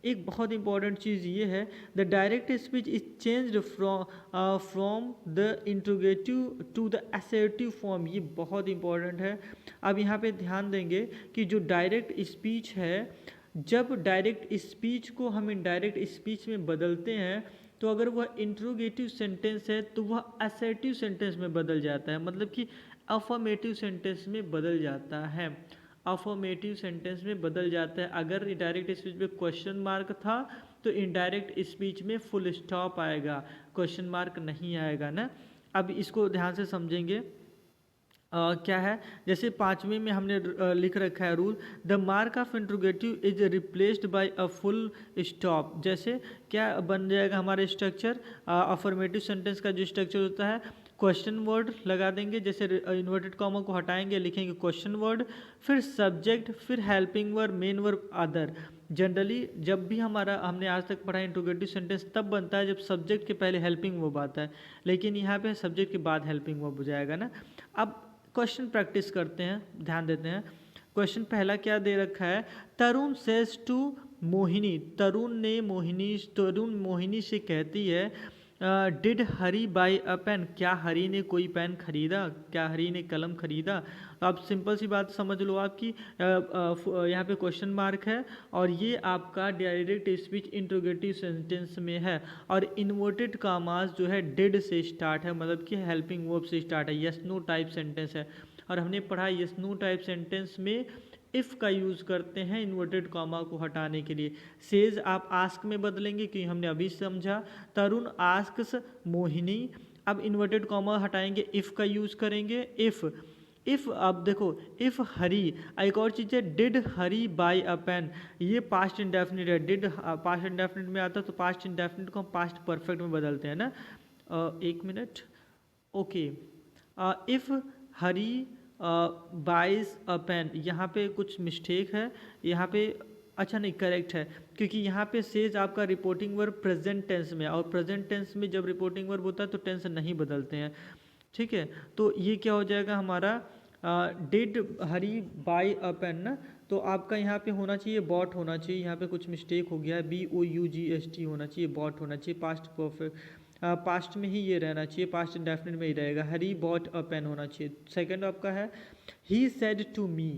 [SPEAKER 1] एक बहुत इंपॉर्टेंट चीज़ ये है, the direct speech is changed from the interrogative to the assertive form, ये बहुत इंपॉर्टेंट है। अब यहाँ पे ध्यान देंगे कि जो डायरेक्ट स्पीच है, जब डायरेक्ट स्पीच को हम इनडायरेक्ट स्पीच में बदलते हैं तो अगर वह इंट्रोगेटिव सेंटेंस है तो वह असर्टिव सेंटेंस में बदल जाता है, मतलब कि अफर्मेटिव सेंटेंस में बदल जाता है, अफर्मेटिव सेंटेंस में बदल जाता है। अगर डायरेक्ट स्पीच में क्वेश्चन मार्क था तो इनडायरेक्ट स्पीच में फुल स्टॉप आएगा, क्वेश्चन मार्क नहीं आएगा ना। अब इसको ध्यान से समझेंगे, क्या है, जैसे पाँचवीं में हमने लिख रखा है rule, the mark of interrogative is replaced by a full stop. जैसे क्या बन जाएगा हमारा स्ट्रक्चर, अफर्मेटिव सेंटेंस का जो स्ट्रक्चर होता है, क्वेश्चन वर्ड लगा देंगे, जैसे इन्वर्टेड कॉमा को हटाएंगे, लिखेंगे क्वेश्चन वर्ड, फिर सब्जेक्ट, फिर helping verb, main verb, other. Generally जब भी हमने आज तक पढ़ा इंट्रोगेटिव सेंटेंस तब बनता है जब सब्जेक्ट के पहले हेल्पिंग वर्ब आता है, लेकिन यहाँ पे सब्जेक्ट के बाद हेल्पिंग वर्ब हो जाएगा ना। अब क्वेश्चन प्रैक्टिस करते हैं, ध्यान देते हैं। क्वेश्चन पहला क्या दे रखा है, तरुण सेज टू मोहिनी, तरुण मोहिनी से कहती है, did Hari buy a pen, क्या हरी ने कोई पेन खरीदा, क्या हरी ने कलम खरीदा। अब सिंपल सी बात समझ लो आपकी, यहाँ पे क्वेश्चन मार्क है और ये आपका डायरेक्ट स्पीच इंट्रोगेटिव सेंटेंस में है, और इन्वर्टेड कामास जो है डिड से स्टार्ट है, मतलब कि हेल्पिंग वर्ब से स्टार्ट है, यस नो टाइप सेंटेंस है। और हमने पढ़ा यस नो टाइप सेंटेंस में इफ़ का यूज़ करते हैं इन्वर्टेड कॉमा को हटाने के लिए। सेज आप आस्क में बदलेंगे क्योंकि हमने अभी समझा, तरुण आस्क्स मोहिनी। अब इन्वर्टेड कॉमा हटाएंगे, इफ़ का यूज़ करेंगे, इफ़ अब देखो, इफ़ हरी, एक और चीज़ है did Hari buy a pen, ये पास्ट इंडेफिनिट है, डिड पास्ट इंडेफिनिट में आता है तो पास्ट इंडेफिनिट को हम पास्ट परफेक्ट में बदलते हैं ना। एक minute, okay, if Hari buys a pen, यहाँ पे कुछ मिस्टेक है, यहाँ पे अच्छा नहीं करेक्ट है, क्योंकि यहाँ पे सेज आपका रिपोर्टिंग वर्ब प्रेजेंट टेंस में, और प्रेजेंट टेंस में जब रिपोर्टिंग वर्ब होता है तो टेंस नहीं बदलते हैं, ठीक है। तो ये क्या हो जाएगा हमारा, did Hari buy a pen ना, तो आपका यहाँ पे होना चाहिए बॉट होना चाहिए, यहाँ पे कुछ मिस्टेक हो गया है, BOUGST होना चाहिए, बॉट होना चाहिए, पास्ट परफेक्ट, पास्ट में ही ये रहना चाहिए, पास्ट इंडेफिनिट में ही रहेगा, हरी बॉट अ पेन होना चाहिए। सेकंड आपका है ही सेड टू मी,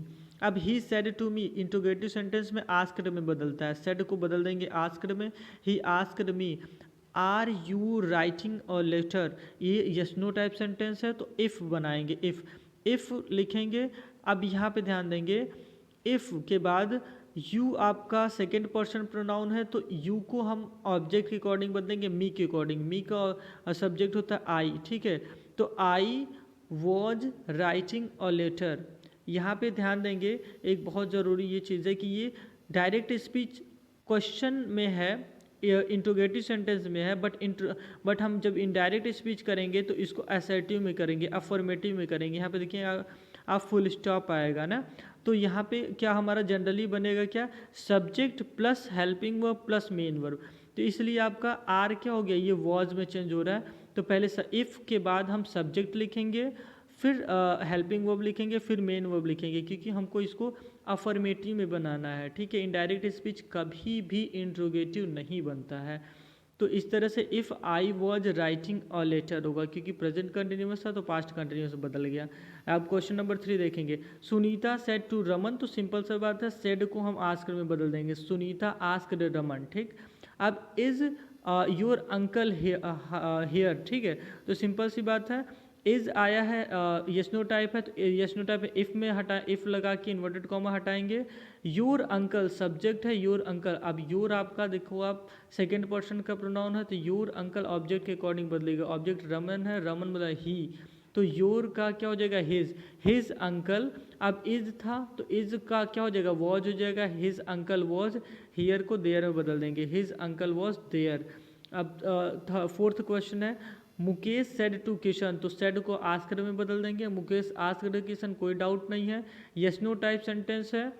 [SPEAKER 1] अब he said to me interrogative sentence में आस्क्ड में बदलता है, सेड को बदल देंगे आस्क्ड में, he asked me are you writing a letter, ये यस नो टाइप सेंटेंस है तो इफ़ बनाएंगे, इफ़ लिखेंगे। अब यहाँ पे ध्यान देंगे, इफ़ के बाद यू आपका सेकेंड पर्सन प्रोनाउन है तो यू को हम ऑब्जेक्ट के अकॉर्डिंग बदलेंगे, मी के अकॉर्डिंग, मी का सब्जेक्ट होता है आई, ठीक है। तो I was writing a letter, यहाँ पे ध्यान देंगे एक बहुत ज़रूरी ये चीज़ है कि ये डायरेक्ट स्पीच क्वेश्चन में है, इंट्रोगेटिव सेंटेंस में है, बट हम जब इनडायरेक्ट स्पीच करेंगे तो इसको असर्टिव में करेंगे, अफर्मेटिव में करेंगे। यहाँ पे देखिए आप फुल स्टॉप आएगा ना, तो यहाँ पे क्या हमारा जनरली बनेगा, क्या subject plus helping verb plus main verb, तो इसलिए आपका आर क्या हो गया, ये वॉज में चेंज हो रहा है। तो पहले इफ़ के बाद हम सब्जेक्ट लिखेंगे, फिर हेल्पिंग वर्ब लिखेंगे, फिर मेन वर्ब लिखेंगे, क्योंकि हमको इसको अफर्मेटिव में बनाना है, ठीक है। इनडायरेक्ट स्पीच कभी भी इंट्रोगेटिव नहीं बनता है। तो इस तरह से if I was writing a letter होगा, क्योंकि प्रेजेंट कंटिन्यूस था तो पास्ट कंटिन्यूस बदल गया। अब क्वेश्चन नंबर 3 देखेंगे, सुनीता सेड टू रमन, तो सिंपल सा बात है, सेड को हम आस्क्ड में बदल देंगे, सुनीता आस्क्ड रमन, ठीक। अब इज़ योर अंकल हियर, ठीक है, तो सिंपल सी बात है, इज आया है, यस नो टाइप है, तो यस नो टाइप है, इफ़ में इफ़ लगा के इन्वर्टेड कॉमा हटाएंगे, योर अंकल सब्जेक्ट है, योर अंकल, अब योर आपका देखो आप सेकेंड पर्सन का प्रोनाउन है तो योर अंकल ऑब्जेक्ट के अकॉर्डिंग बदलेगा, ऑब्जेक्ट रमन है, रमन बदला ही, तो योर का क्या हो जाएगा, हिज अंकल। अब इज था तो इज का क्या हो जाएगा, वॉज हो जाएगा, हिज अंकल वॉज, हियर को देयर में बदल देंगे, हिज अंकल वॉज देयर। अब फोर्थ क्वेश्चन है, मुकेश सेड टू किशन, तो सेड को आस्क्ड में बदल देंगे, मुकेश आस्क्ड किशन, कोई डाउट नहीं है, यस नो टाइप सेंटेंस है,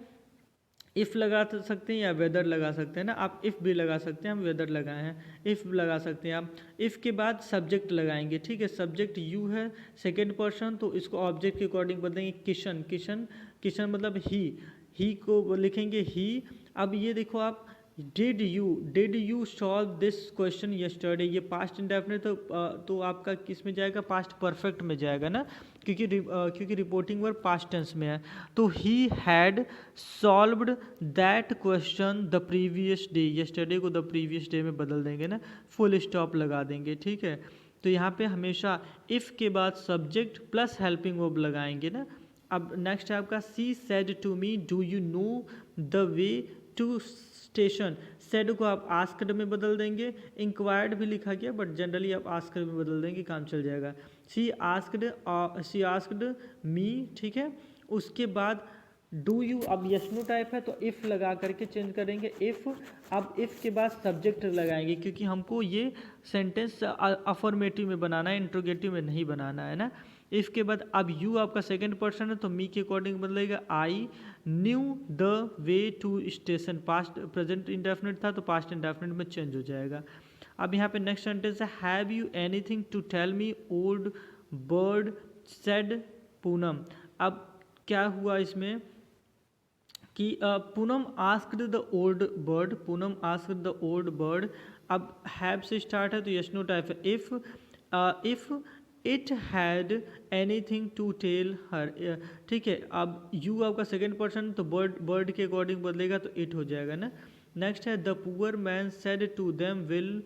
[SPEAKER 1] इफ़ लगा सकते हैं या वेदर लगा सकते हैं ना, आप इफ़ भी लगा सकते हैं, हम वेदर लगाए हैं, इफ़ लगा सकते हैं आप। इफ़ के बाद सब्जेक्ट लगाएंगे, ठीक है, सब्जेक्ट यू है, सेकेंड पर्सन, तो इसको ऑब्जेक्ट के अकॉर्डिंग बदलेंगे, किशन, किशन मतलब ही को लिखेंगे ही। अब ये देखो आप, did you solve this question yesterday, ये पास्ट इंडेफिनिट तो आपका किस में जाएगा, पास्ट परफेक्ट में जाएगा ना, क्योंकि रिपोर्टिंग वर्ब पास्ट टेंस में है। तो he had solved that question the previous day, yesterday को द प्रीवियस डे में बदल देंगे ना, फुल स्टॉप लगा देंगे, ठीक है। तो यहाँ पे हमेशा इफ़ के बाद सब्जेक्ट प्लस हेल्पिंग वर्ब लगाएंगे ना। अब नेक्स्ट है आपका, she said to me do you know the way to station, said को आप आस्क्ड में बदल देंगे, इंक्वायर्ड भी लिखा गया बट जनरली आप आस्क्ड में बदल देंगे, काम चल जाएगा। शी आस्क्ड मी, ठीक है। उसके बाद डू यू, अब यस नो टाइप है तो इफ़ लगा करके चेंज करेंगे इफ़। अब इफ़ के बाद सब्जेक्ट लगाएंगे क्योंकि हमको ये सेंटेंस अफर्मेटिव में बनाना है, इंट्रोगेटिव में नहीं बनाना है ना। इफ़ के बाद अब यू आपका सेकंड पर्सन है तो मी के अकॉर्डिंग बदलेगा I knew the way to station. Past present indefinite था तो पास्ट इंडेफिनिट में चेंज हो जाएगा। अब यहाँ पे नेक्स्ट सेंटेंस है have you anything to tell me old bird said Poonam. अब क्या हुआ इसमें कि Poonam asked the old bird, Poonam asked the old bird. अब हैव से स्टार्ट है तो यस नो टाइप है। If it had anything to tell her, ठीक है। अब यू आपका सेकेंड पर्सन तो बर्ड के अकॉर्डिंग बदलेगा तो इट हो जाएगा ना। नेक्स्ट है the poor man said to them will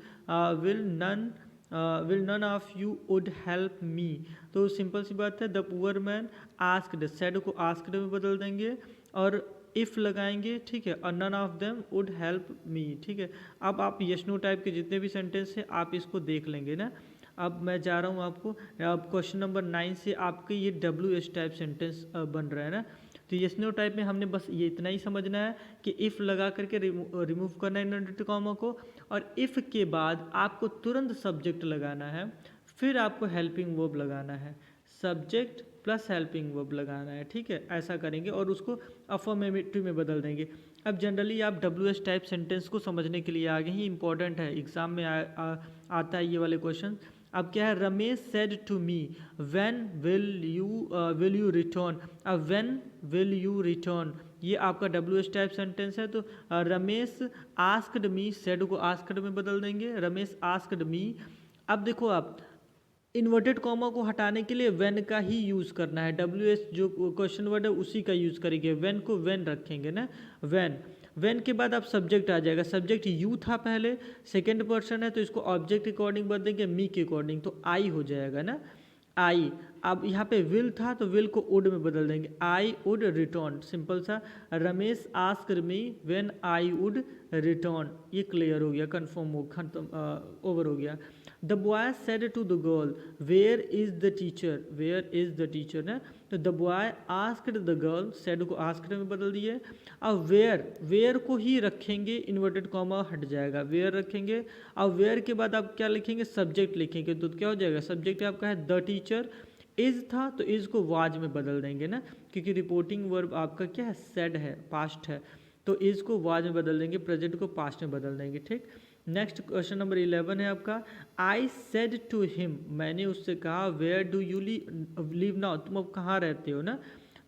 [SPEAKER 1] none of you would help me. तो सिंपल सी बात है, the poor man asked, said को आस्क्ड में बदल देंगे और इफ़ लगाएंगे, ठीक है। और none of them would help me, ठीक है। अब आप यस नो टाइप के जितने भी सेंटेंस हैं आप इसको देख लेंगे ना। अब मैं जा रहा हूँ आपको, अब क्वेश्चन नंबर 9 से आपके ये WH टाइप सेंटेंस बन रहा है ना। तो यस नो टाइप में हमने बस ये इतना ही समझना है कि इफ़ लगा करके रिमूव करना है इनवर्टेड कॉमा को, और इफ़ के बाद आपको तुरंत सब्जेक्ट लगाना है, फिर आपको हेल्पिंग वर्ब लगाना है, सब्जेक्ट प्लस हेल्पिंग वर्ब लगाना है, ठीक है। ऐसा करेंगे और उसको अफर्मेटिव में बदल देंगे। अब जनरली आप WH टाइप सेंटेंस को समझने के लिए आगे ही इंपॉर्टेंट है, एग्जाम में आता है ये वाले क्वेश्चन। अब क्या है, Ramesh said to me when will you return. अब व्हेन विल यू रिटर्न ये आपका WH टाइप सेंटेंस है। तो रमेश आस्क्ड मी, सेड को आस्क्ड में बदल देंगे, रमेश आस्क्ड मी। अब देखो आप इन्वर्टेड कॉमा को हटाने के लिए व्हेन का ही यूज़ करना है, WH जो क्वेश्चन वर्ड है उसी का यूज़ करेंगे, व्हेन को व्हेन रखेंगे ना, व्हेन के बाद अब सब्जेक्ट आ जाएगा। सब्जेक्ट यू था पहले, सेकंड पर्सन है तो इसको ऑब्जेक्ट के अकॉर्डिंग बदलेंगे, मी के अकॉर्डिंग तो आई हो जाएगा ना, आई। अब यहाँ पे विल था तो विल को वुड में बदल देंगे, आई वुड रिटर्न। सिंपल सा, Ramesh asked me when I would return. ये क्लियर हो गया, कन्फर्म हो, खत्म, ओवर हो गया। The boy said to the girl where is the teacher, where is the teacher ना। तो the boy asked the girl, said को आस्क्ड में बदल दिए। अब वेयर को ही रखेंगे, इन्वर्टेड कॉमा हट जाएगा, वेयर रखेंगे। अब वेयर के बाद आप क्या लिखेंगे, सब्जेक्ट लिखेंगे, तो क्या हो जाएगा, सब्जेक्ट आपका है द टीचर। इज था तो इज को वाज में बदल देंगे ना, क्योंकि रिपोर्टिंग वर्ब आपका क्या है, सेड है, पास्ट है, तो इज को वाज में बदल देंगे, प्रेजेंट को पास्ट में बदल देंगे, ठीक। नेक्स्ट क्वेश्चन नंबर 11 है आपका, आई सेड टू हिम, मैंने उससे कहा where do you live now, तुम अब कहाँ रहते हो ना।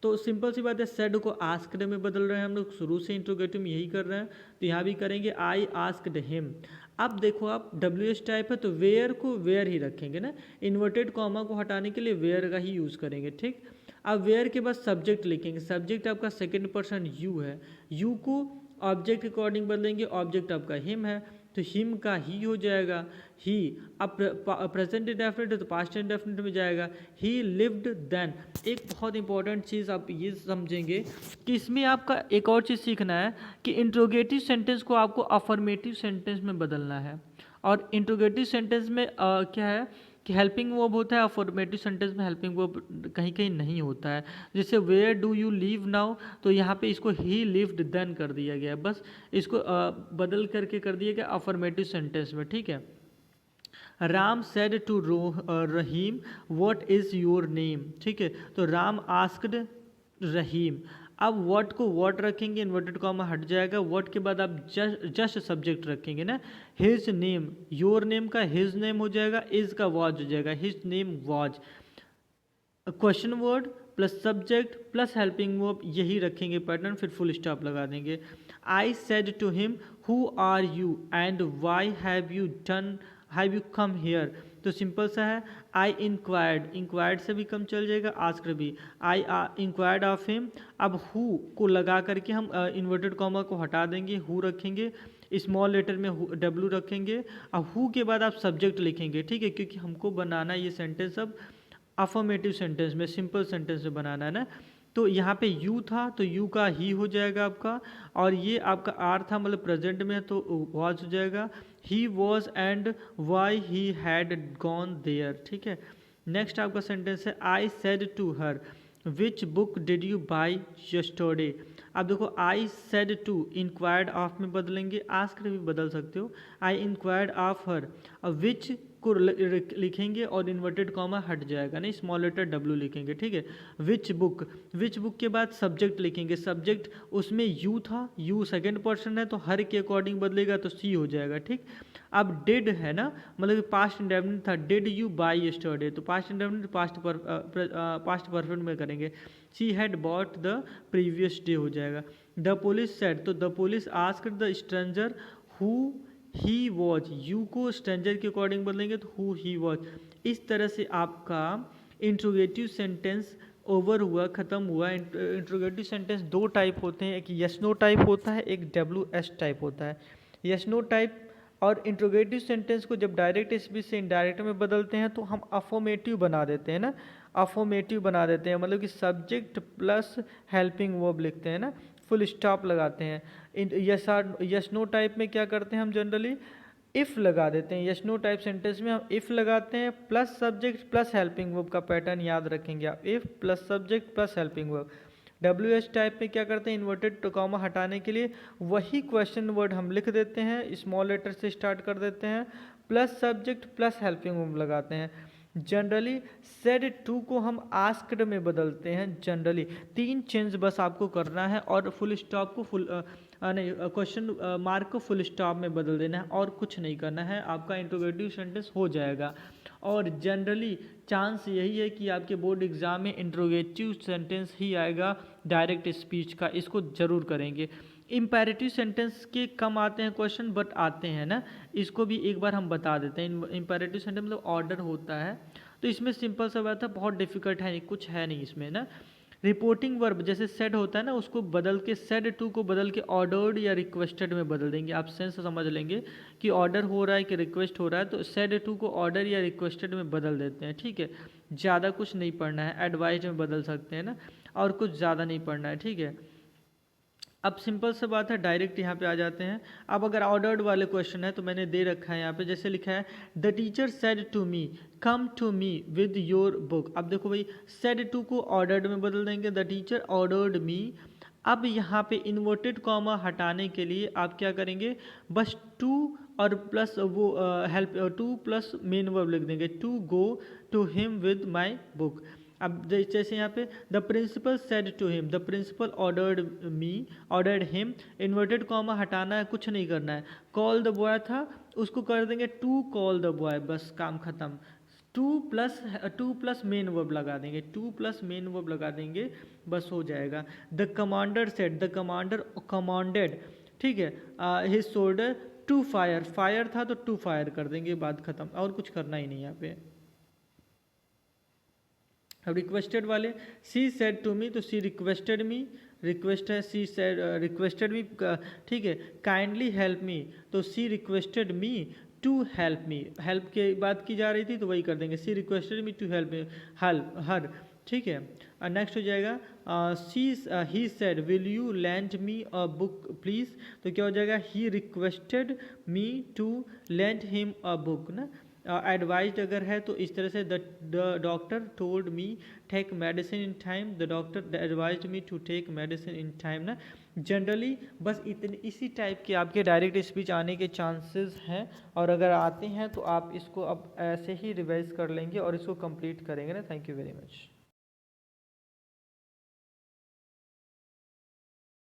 [SPEAKER 1] तो सिंपल सी बात है, सेड को आस्क्ड में बदल रहे हैं हम लोग, शुरू से इंट्रोगेटिव में यही कर रहे हैं, तो यहाँ भी करेंगे आई आस्क्ड हिम। अब देखो आप WH टाइप है तो वेयर को वेयर ही रखेंगे ना, इन्वर्टेड कॉमा को हटाने के लिए वेयर का ही यूज़ करेंगे, ठीक। अब वेयर के बाद सब्जेक्ट लिखेंगे, सब्जेक्ट आपका सेकेंड पर्सन यू है, यू को ऑब्जेक्ट के अकॉर्डिंग बदलेंगे, ऑब्जेक्ट आपका हिम है तो हिम का ही हो जाएगा, ही। अब प्रेजेंट इंडेफिनिट है तो पास्ट इंडेफिनिट में जाएगा, ही लिव्ड देन। एक बहुत इंपॉर्टेंट चीज़ आप ये समझेंगे कि इसमें आपका एक और चीज़ सीखना है कि इंट्रोगेटिव सेंटेंस को आपको अफर्मेटिव सेंटेंस में बदलना है, और इंट्रोगेटिव सेंटेंस में क्या है कि हेल्पिंग वर्ब होता है, अफर्मेटिव सेंटेंस में हेल्पिंग वर्ब कहीं कहीं नहीं होता है। जैसे where do you live now, तो यहाँ पे इसको ही लिव्ड देन कर दिया गया है, बस इसको बदल करके कर दिया गया अफर्मेटिव सेंटेंस में, ठीक है। Ram said to Rahim what is your name, ठीक है। तो राम आस्क्ड रहीम। अब व्हाट को व्हाट रखेंगे, इन्वर्टेड कॉमा हट जाएगा, व्हाट के बाद आप जस्ट सब्जेक्ट रखेंगे ना, हिज नेम, योर नेम का हिज नेम हो जाएगा, इज का वाज हो जाएगा, his name was. Question word plus subject plus helping verb यही रखेंगे पैटर्न, फिर फुल स्टॉप लगा देंगे। I said to him who are you and why have you come here. तो सिंपल सा है, आई इंक्वायर्ड से भी कम चल जाएगा, आस्क्ड भी, आई इंक्वायर्ड ऑफ हिम। अब हु को लगा करके हम इन्वर्टेड कॉमा को हटा देंगे, हु रखेंगे, स्मॉल लेटर में W रखेंगे। अब हु के बाद आप सब्जेक्ट लिखेंगे, ठीक है, क्योंकि हमको बनाना ये सेंटेंस अब अफर्मेटिव सेंटेंस में, सिंपल सेंटेंस में बनाना है ना। तो यहाँ पे यू था तो यू का ही हो जाएगा आपका, और ये आपका आर था मतलब प्रेजेंट में है तो वाज हो जाएगा, he was and why he had gone there, ठीक है। नेक्स्ट आपका सेंटेंस है I said to her which book did you buy yesterday. अब देखो I said to inquired of में बदलेंगे, आस्क्ड भी बदल सकते हो। आई इंक्वायर्ड ऑफ हर, अब विच को लिखेंगे और इन्वर्टेड कॉमा हट जाएगा, नहीं स्मॉल लेटर डब्ल्यू लिखेंगे, ठीक है। विच बुक के बाद सब्जेक्ट लिखेंगे, सब्जेक्ट उसमें यू था, यू सेकंड पर्सन है तो हर के अकॉर्डिंग बदलेगा तो सी हो जाएगा, ठीक। अब डिड है ना, मतलब पास्ट इंडेफिनिट था, डिड यू बाई यस्टरडे, तो पास्ट इंडेफिनिट पास्ट परफेक्ट में करेंगे, she had bought the previous day हो जाएगा। द पुलिस सेड, तो the police asked the stranger who he was, you को स्ट्रेंजर के अकॉर्डिंग बदलेंगे तो हु ही वॉज। इस तरह से आपका इंट्रोगेटिव सेंटेंस ओवर हुआ, ख़त्म हुआ। इंट्रोगेटिव सेंटेंस दो टाइप होते हैं, एक यस नो टाइप होता है, एक WS टाइप होता है। यस नो टाइप और इंट्रोगेटिव सेंटेंस को जब डायरेक्ट स्पीच से इनडायरेक्ट में बदलते हैं तो हम अफर्मेटिव बना देते हैं ना, अफर्मेटिव बना देते हैं, मतलब कि सब्जेक्ट प्लस हेल्पिंग वर्ब लिखते हैं ना, फुल स्टॉप लगाते हैं। यस नो टाइप में क्या करते हैं हम जनरली इफ़ लगा देते हैं। यस नो टाइप सेंटेंस में हम इफ़ लगाते हैं plus subject plus helping verb का पैटर्न याद रखेंगे आप, if plus subject plus helping verb. WS type में क्या करते हैं, इन्वर्टेड कॉमा हटाने के लिए वही क्वेश्चन वर्ड हम लिख देते हैं, स्मॉल लेटर से स्टार्ट कर देते हैं, plus subject plus helping verb लगाते हैं। जनरली सेड टू को हम आस्क्ड में बदलते हैं। जनरली 3 चेंज बस आपको करना है और फुल स्टॉप को नहीं क्वेश्चन मार्क को फुल स्टॉप में बदल देना है और कुछ नहीं करना है, आपका इंट्रोगेटिव सेंटेंस हो जाएगा। और जनरली चांस यही है कि आपके बोर्ड एग्जाम में इंट्रोगेटिव सेंटेंस ही आएगा डायरेक्ट स्पीच का, इसको जरूर करेंगे। इम्पेरेटिव सेंटेंस के कम आते हैं क्वेश्चन बट आते हैं ना, इसको भी एक बार हम बता देते हैं। इम्पेरेटिव सेंटेंस मतलब ऑर्डर होता है, तो इसमें सिंपल सा बात है, बहुत डिफिकल्ट है नहीं, कुछ है नहीं इसमें ना। रिपोर्टिंग वर्ब जैसे सेड होता है ना, उसको बदल के सेड टू को बदल के ऑर्डर्ड या रिक्वेस्टेड में बदल देंगे। आप सेंस समझ लेंगे कि ऑर्डर हो रहा है कि रिक्वेस्ट हो रहा है, तो सेड टू को ऑर्डर या रिक्वेस्टेड में बदल देते हैं, ठीक है। ज़्यादा कुछ नहीं पढ़ना है, एडवाइज में बदल सकते हैं ना, और कुछ ज़्यादा नहीं पढ़ना है, ठीक है। अब सिंपल सा बात है, डायरेक्ट यहाँ पे आ जाते हैं। अब अगर ऑर्डर्ड वाले क्वेश्चन है तो मैंने दे रखा है यहाँ पे, जैसे लिखा है the teacher said to me come to me with your book. अब देखो भाई, सेड टू को ऑर्डर्ड में बदल देंगे, द टीचर ऑर्डर्ड मी। अब यहाँ पे इन्वर्टेड कॉमा हटाने के लिए आप क्या करेंगे, बस टू और प्लस वो help to plus main verb लिख देंगे, to go to him with my book. अब जैसे यहाँ पे the principal said to him, the principal ordered me, ordered him, inverted comma हटाना है, कुछ नहीं करना है। कॉल द बॉय था, उसको कर देंगे टू कॉल द बॉय, बस काम खत्म। टू प्लस मेन वर्ब लगा देंगे, टू प्लस मेन वर्ब लगा देंगे, बस हो जाएगा। The commander said, the commander commanded, ठीक है, his soldier to fire, fire था तो टू फायर कर देंगे, बात खत्म, और कुछ करना ही नहीं यहाँ पे। अब रिक्वेस्टेड वाले, सी सेड टू मी, तो सी रिक्वेस्टेड मी, रिक्वेस्ट है, सी सेड रिक्वेस्टेड मी, ठीक है। काइंडली हेल्प मी, तो she requested me to help me, help की बात की जा रही थी तो वही कर देंगे, she requested me to help me, help her, ठीक है। नेक्स्ट हो जाएगा he said will you lend me a book please, तो क्या हो जाएगा, he requested me to lend him a book ना। एडवाइज्ड अगर है तो इस तरह से the doctor told me take medicine in time, the doctor advised me to take medicine in time ना। जनरली बस इतने इसी टाइप के आपके डायरेक्ट स्पीच आने के चांसेस हैं, और अगर आते हैं तो आप इसको अब ऐसे ही रिवाइज कर लेंगे और इसको कंप्लीट करेंगे ना। Thank you very much.